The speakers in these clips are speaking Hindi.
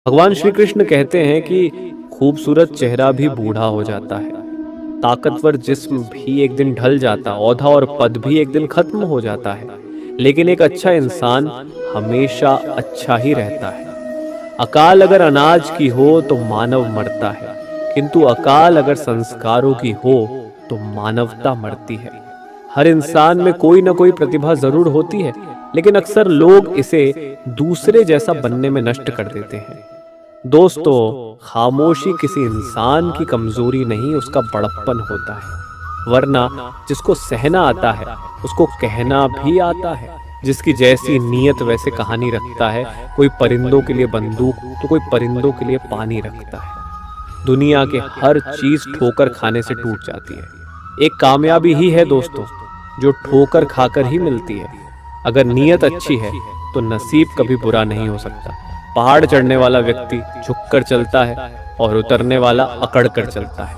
भगवान श्री कृष्ण कहते हैं कि खूबसूरत चेहरा भी बूढ़ा हो जाता है, ताकतवर जिस्म भी एक दिन ढल जाता, औधा और पद भी एक दिन खत्म हो जाता है, लेकिन एक अच्छा इंसान हमेशा अच्छा ही रहता है। अकाल अगर अनाज की हो तो मानव मरता है, किंतु अकाल अगर संस्कारों की हो तो मानवता मरती है। हर इंसान में कोई ना कोई प्रतिभा जरूर होती है, लेकिन अक्सर लोग इसे दूसरे जैसा बनने में नष्ट कर देते हैं। दोस्तों, खामोशी किसी इंसान की कमजोरी नहीं, उसका बड़प्पन होता है। वरना जिसको सहना आता है उसको कहना भी आता है। जिसकी जैसी नीयत वैसे कहानी रखता है। कोई परिंदों के लिए बंदूक तो कोई परिंदों के लिए पानी रखता है। दुनिया के हर चीज ठोकर खाने से टूट जाती है। एक कामयाबी ही है दोस्तों जो ठोकर खाकर ही मिलती है। अगर नीयत अच्छी है तो नसीब कभी बुरा नहीं हो सकता। पहाड़ चढ़ने वाला व्यक्ति झुककर चलता है और उतरने वाला अकड़ कर चलता है।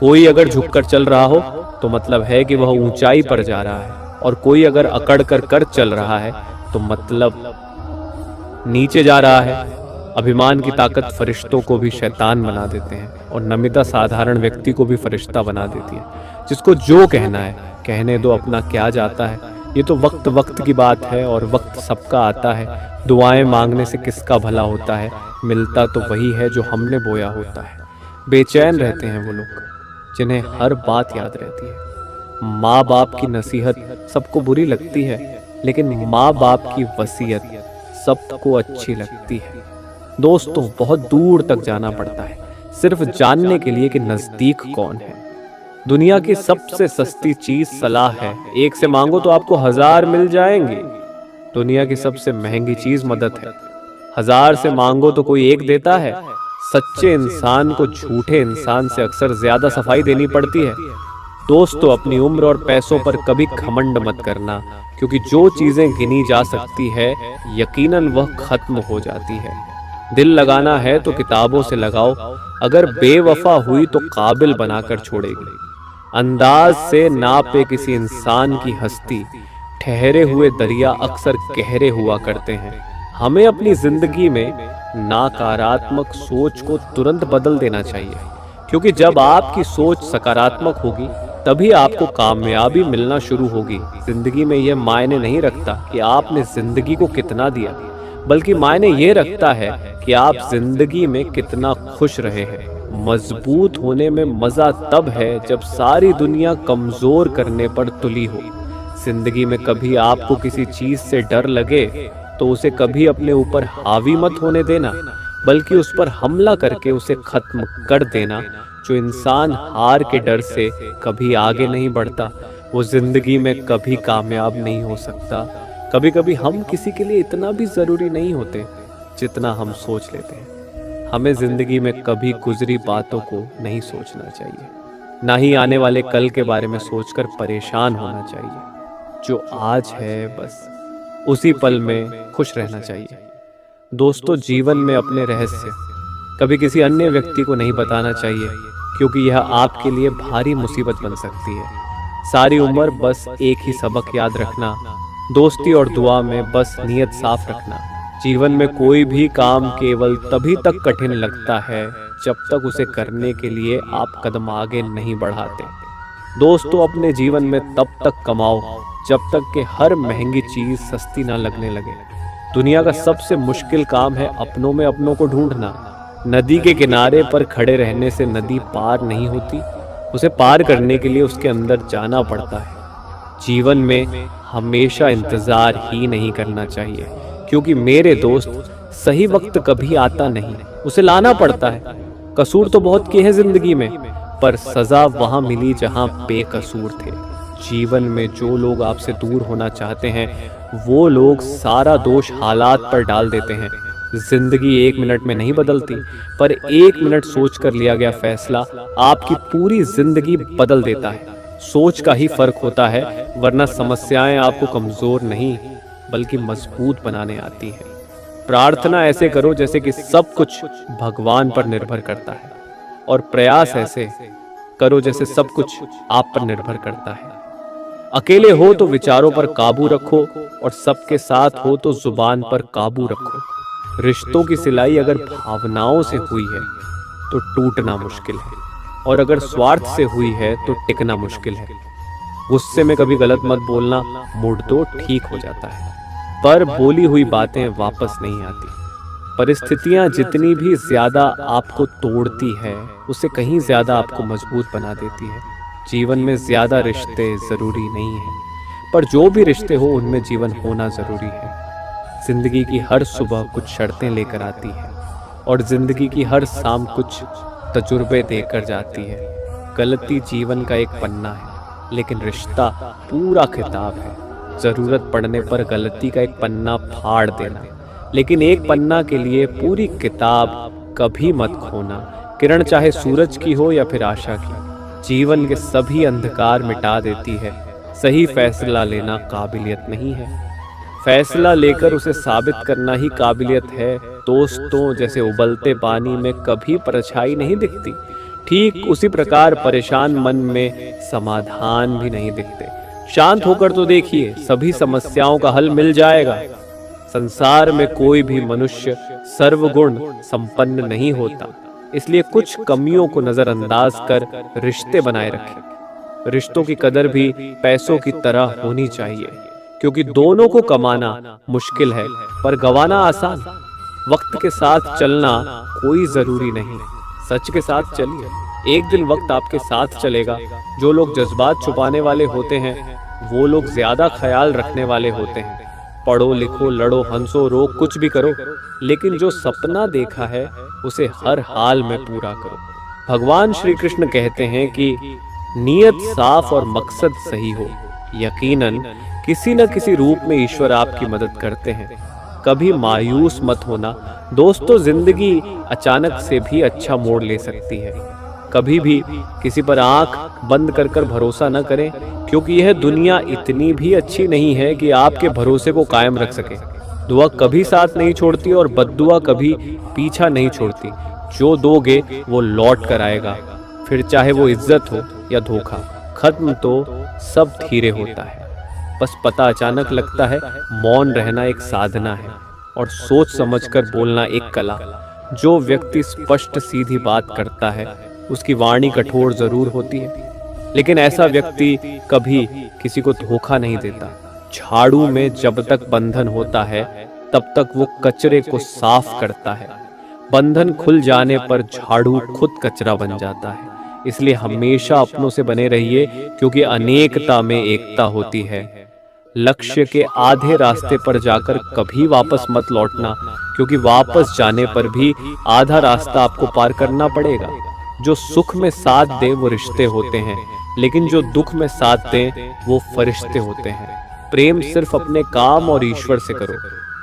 कोई अगर झुककर चल रहा हो तो मतलब है कि वह ऊंचाई पर जा रहा है, और कोई अगर अकड़ कर चल रहा है तो मतलब नीचे जा रहा है। अभिमान की ताकत फरिश्तों को भी शैतान बना देते हैं, और नम्रता साधारण व्यक्ति को भी फरिश्ता बना देती है। जिसको जो कहना है कहने दो, अपना क्या जाता है। ये तो वक्त वक्त की बात है, और वक्त सबका आता है। दुआएं मांगने से किसका भला होता है, मिलता तो वही है जो हमने बोया होता है। बेचैन रहते हैं वो लोग जिन्हें हर बात याद रहती है। माँ बाप की नसीहत सबको बुरी लगती है, लेकिन माँ बाप की वसीयत सबको अच्छी लगती है। दोस्तों, बहुत दूर तक जाना पड़ता है सिर्फ जानने के लिए कि नजदीक कौन है। दुनिया की सबसे सस्ती चीज सलाह है। एक से मांगो तो आपको 1000 मिल जाएंगे। दुनिया की सबसे महंगी चीज मदद है। 1000 से मांगो तो कोई एक देता है। सच्चे इंसान को झूठे इंसान से अक्सर ज्यादा सफाई देनी पड़ती है। दोस्तों, अपनी उम्र और पैसों पर कभी घमंड मत करना, क्योंकि जो चीजें गिनी जा सकती है यकीनन वह खत्म हो जाती है। दिल लगाना है तो किताबों से लगाओ, अगर बेवफा हुई तो काबिल बनाकर छोड़ेगी। अंदाज से नापे किसी इंसान की हस्ती, ठहरे हुए दरिया अक्सर गहरे हुआ करते हैं। हमें अपनी जिंदगी में नकारात्मक सोच को तुरंत बदल देना चाहिए, क्योंकि जब आपकी सोच सकारात्मक होगी तभी आपको कामयाबी मिलना शुरू होगी। जिंदगी में यह मायने नहीं रखता कि आपने जिंदगी को कितना दिया, बल्कि मायने ये रखता है कि आप जिंदगी में कितना खुश रहे हैं। मजबूत होने में मजा तब है जब सारी दुनिया कमजोर करने पर तुली हो। जिंदगी में कभी आपको किसी चीज से डर लगे तो उसे कभी अपने ऊपर हावी मत होने देना, बल्कि उस पर हमला करके उसे खत्म कर देना। जो इंसान हार के डर से कभी आगे नहीं बढ़ता वो जिंदगी में कभी कामयाब नहीं हो सकता। कभी कभी हम किसी के लिए इतना भी जरूरी नहीं होते जितना हम सोच लेते हैं। हमें जिंदगी में कभी गुजरी बातों को नहीं सोचना चाहिए, ना ही आने वाले कल के बारे में सोचकर परेशान होना चाहिए। जो आज है बस उसी पल में खुश रहना चाहिए। दोस्तों, जीवन में अपने रहस्य कभी किसी अन्य व्यक्ति को नहीं बताना चाहिए, क्योंकि यह आपके लिए भारी मुसीबत बन सकती है। सारी उम्र बस एक ही सबक याद रखना, दोस्ती और दुआ में बस नीयत साफ रखना। जीवन में कोई भी काम केवल तभी तक कठिन लगता है जब तक उसे करने के लिए आप कदम आगे नहीं बढ़ाते। दोस्तों, अपने जीवन में तब तक कमाओ जब तक कि हर महंगी चीज सस्ती ना लगने लगे। दुनिया का सबसे मुश्किल काम है अपनों में अपनों को ढूंढना। नदी के किनारे पर खड़े रहने से नदी पार नहीं होती, उसे पार करने के लिए उसके अंदर जाना पड़ता है। जीवन में हमेशा इंतजार ही नहीं करना चाहिए, क्योंकि मेरे दोस्त सही वक्त कभी आता नहीं, उसे लाना पड़ता है। कसूर तो बहुत किए हैं जिंदगी में, पर सजा वहां मिली जहां बेकसूर थे। जीवन में जो लोग आपसे दूर होना चाहते हैं वो लोग सारा दोष हालात पर डाल देते हैं। जिंदगी 1 मिनट में नहीं बदलती, पर 1 मिनट सोचकर लिया गया फैसला आपकी पूरी जिंदगी बदल देता है। सोच का ही फर्क होता है, वरना समस्याएं आपको कमजोर नहीं बल्कि मजबूत बनाने आती हैं। प्रार्थना ऐसे करो जैसे कि सब कुछ भगवान पर निर्भर करता है, और प्रयास ऐसे करो जैसे सब कुछ आप पर निर्भर करता है। अकेले हो तो विचारों पर काबू रखो, और सबके साथ हो तो जुबान पर काबू रखो। रिश्तों की सिलाई अगर भावनाओं से हुई है तो टूटना मुश्किल है, और अगर स्वार्थ से हुई है तो टिकना मुश्किल है। गुस्से में कभी गलत मत बोलना, मूड तो ठीक हो जाता है, पर बोली हुई बातें वापस नहीं आती। परिस्थितियां जितनी भी ज्यादा आपको तोड़ती है, उससे कहीं ज्यादा आपको मजबूत बना देती है। जीवन में ज्यादा रिश्ते जरूरी नहीं है, पर जो भी रिश्ते हो उनमें जीवन होना जरूरी है। जिंदगी की हर सुबह कुछ शर्तें लेकर आती है, और जिंदगी की हर शाम कुछ तजुर्बे देकर जाती है। गलती जीवन का एक पन्ना है, लेकिन रिश्ता पूरा किताब है। जरूरत पड़ने पर गलती का एक पन्ना फाड़ देना, लेकिन एक पन्ना के लिए पूरी किताब कभी मत खोना। किरण चाहे सूरज की हो या फिर आशा की, जीवन के सभी अंधकार मिटा देती है। सही फैसला लेना काबिलियत नहीं है, फैसला लेकर उसे साबित करना ही काबिलियत है। दोस्तों जैसे उबलते पानी में कभी परछाई नहीं दिखती, ठीक उसी प्रकार परेशान मन में समाधान भी नहीं दिखते। शांत होकर तो देखिए, सभी समस्याओं का हल मिल जाएगा। संसार में कोई भी मनुष्य सर्वगुण संपन्न नहीं होता, इसलिए कुछ कमियों को नजरअंदाज कर रिश्ते बनाए रखें। रिश्तों की कदर भी पैसों की तरह होनी चाहिए, क्योंकि दोनों को कमाना मुश्किल है पर गंवाना आसान। वक्त के साथ चलना कोई जरूरी नहीं, सच के साथ चलिए, एक दिन वक्त आपके साथ चलेगा। जो लोग जज्बात छुपाने वाले होते हैं वो लोग ज्यादा ख्याल रखने वाले होते हैं। पढ़ो लिखो लड़ो हंसो रो कुछ भी करो, लेकिन जो सपना देखा है उसे हर हाल में पूरा करो। भगवान श्री कृष्ण कहते हैं कि नियत साफ और मकसद सही हो, यकीनन किसी न किसी रूप में ईश्वर आपकी मदद करते हैं। कभी मायूस मत होना दोस्तों, जिंदगी अचानक से भी अच्छा मोड़ ले सकती है। कभी भी किसी पर आंख बंद कर भरोसा न करें, क्योंकि यह दुनिया इतनी भी अच्छी नहीं है कि आपके भरोसे को कायम रख सके। दुआ कभी साथ नहीं छोड़ती और बद्दुआ कभी पीछा नहीं छोड़ती। जो दोगे वो लौट कर आएगा, फिर चाहे वो इज्जत हो या धोखा। खत्म तो सब धीरे होता है, बस पता अचानक लगता है। मौन रहना एक साधना है और सोच समझकर बोलना एक कला। जो व्यक्ति स्पष्ट सीधी बात करता है उसकी वाणी कठोर जरूर होती है, लेकिन ऐसा व्यक्ति कभी किसी को धोखा नहीं देता। झाड़ू में जब तक बंधन होता है तब तक वो कचरे को साफ करता है। बंधन खुल जाने पर झाड़ू खुद कचरा बन जाता है। इसलिए हमेशा अपनों से बने रहिए, क्योंकि अनेकता में एकता होती है। लक्ष्य के आधे रास्ते पर जाकर कभी वापस मत लौटना, क्योंकि वापस जाने पर भी आधा रास्ता आपको पार करना पड़ेगा। जो सुख में साथ दे वो रिश्ते होते हैं, लेकिन जो दुख में साथ दे वो फरिश्ते होते हैं। प्रेम सिर्फ अपने काम और ईश्वर से करो,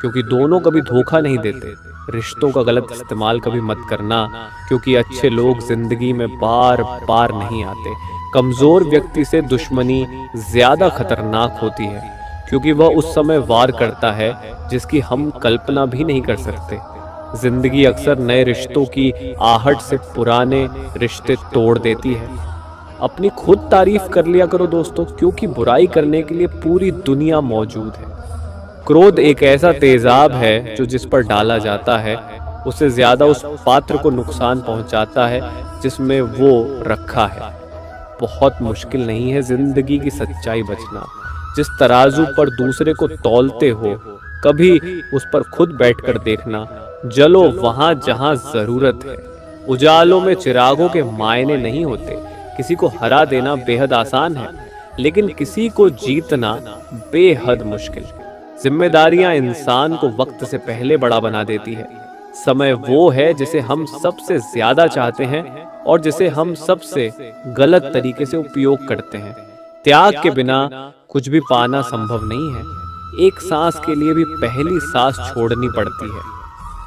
क्योंकि दोनों कभी धोखा नहीं देते। रिश्तों का गलत इस्तेमाल कभी मत करना, क्योंकि अच्छे लोग जिंदगी में बार बार नहीं आते। कमजोर व्यक्ति से दुश्मनी ज्यादा खतरनाक होती है, क्योंकि वह उस समय वार करता है जिसकी हम कल्पना भी नहीं कर सकते। जिंदगी अक्सर नए रिश्तों की आहट से पुराने रिश्ते तोड़ देती है। अपनी खुद तारीफ कर लिया करो दोस्तों, क्योंकि बुराई करने के लिए पूरी दुनिया मौजूद है। क्रोध एक ऐसा तेजाब है जो जिस पर डाला जाता है उससे ज्यादा उस पात्र को नुकसान पहुंचाता है जिसमें वो रखा है। बहुत मुश्किल नहीं है जिंदगी की सच्चाई बचना। जिस तराजू पर दूसरे को तौलते हो, कभी उस पर खुद बैठकर देखना। जलो वहां जहां जरूरत है। उजालों में चिरागों के मायने नहीं होते। किसी को हरा देना बेहद आसान है, लेकिन किसी को जीतना बेहद मुश्किल। जिम्मेदारियां इंसान को वक्त से पहले बड़ा बना देती है। समय वो है जिसे हम सबसे ज्यादा चाहते हैं और जिसे हम सबसे गलत तरीके से उपयोग करते हैं। त्याग के बिना कुछ भी पाना संभव नहीं है। एक सांस के लिए भी पहली सांस छोड़नी पड़ती है।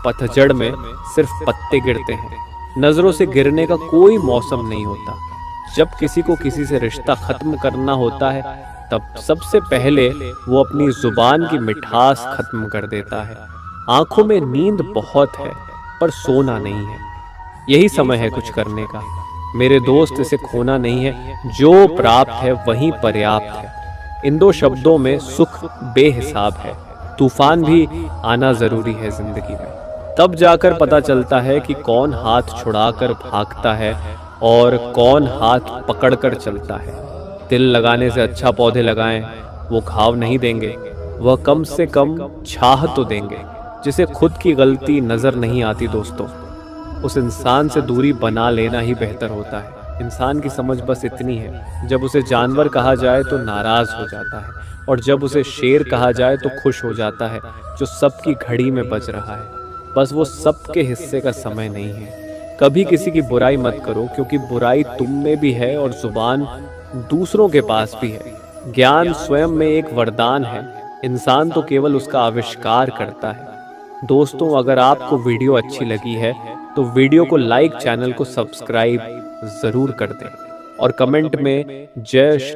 पतझड़ में सिर्फ पत्ते गिरते हैं, नजरों से गिरने का कोई मौसम नहीं होता। जब किसी को किसी से रिश्ता खत्म करना होता है तब सबसे पहले वो अपनी जुबान की मिठास खत्म कर देता है। आंखों में नींद बहुत है पर सोना नहीं है। यही समय है कुछ करने का मेरे दोस्त, इसे खोना नहीं है। जो प्राप्त है वही पर्याप्त है। इन दो शब्दों में सुख बेहिसाब है। तूफान भी आना जरूरी है जिंदगी में। तब जाकर पता चलता है कि कौन हाथ छुड़ाकर भागता है और कौन हाथ पकड़कर चलता है। तिल लगाने से अच्छा पौधे लगाएं, वो घाव नहीं देंगे, वह कम से कम छाह तो देंगे। जिसे खुद की गलती नजर नहीं आती दोस्तों, उस इंसान से दूरी बना लेना ही बेहतर होता है। इंसान की समझ बस इतनी है, जब उसे जानवर कहा जाए तो नाराज हो जाता है, और जब उसे शेर कहा जाए तो खुश हो जाता है, जो सबकी घड़ी में बज रहा है। बस वो सबके हिस्से का समय नहीं है। कभी किसी की बुराई मत करो, क्योंकि बुराई तुम में भी है और जुबान दूसरों के पास भी है। ज्ञान स्वयं में एक वरदान है, इंसान तो केवल उसका आविष्कार करता है। दोस्तों, अगर आपको वीडियो अच्छी लगी है तो वीडियो को लाइक, चैनल को सब्सक्राइब ज़रूर कर दें और कमेंट में जय श्री